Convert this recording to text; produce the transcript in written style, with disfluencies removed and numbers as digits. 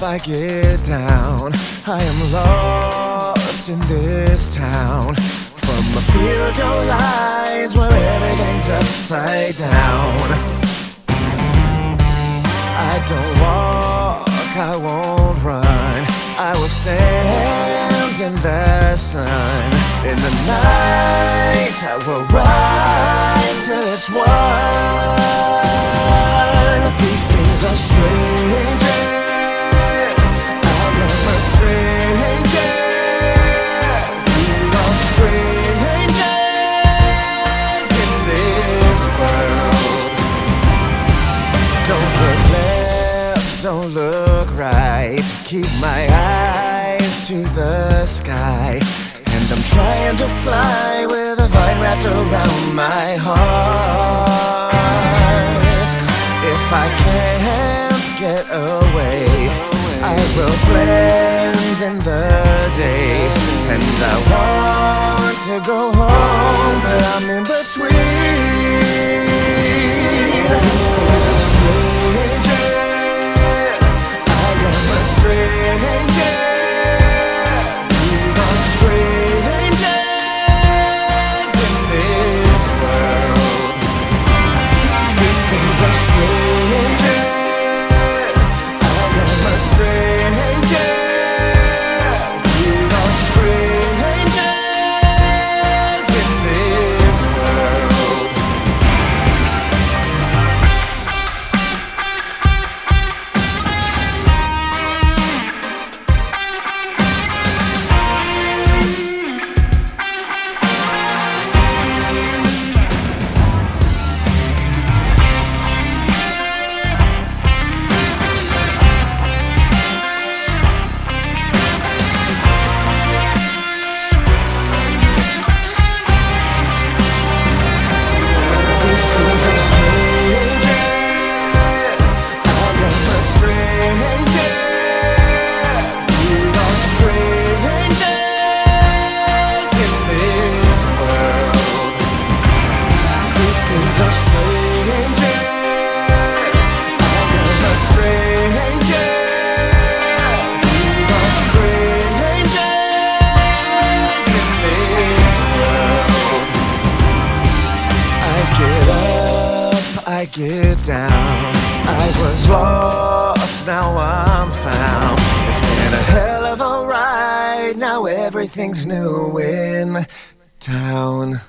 I get down. I am lost in this town, from the fear of your lies, where everything's upside down. I don't walk, I won't run, I will stand in the sun. In the night I will ride till it's won. These things are strangers, I am a stranger. We are strangers in this world. Don't look left, don't look right, keep my eyes to the sky. And I'm trying to fly with a vine wrapped around my heart. If I can't get away, I will blend in the day. And I want to go home, but I'm in between. These things are strangers, I am a stranger. We are strangers in this world. These things are strangers, I am a stranger. We are strangers in this world. These things are strangers, I am a stranger. We are strangers in this world. These things are strangers, I am a stranger. We are strangers in this world. I get up, I get down. I was lost, now I'm found. It's been a hell of a ride, now everything's new in town.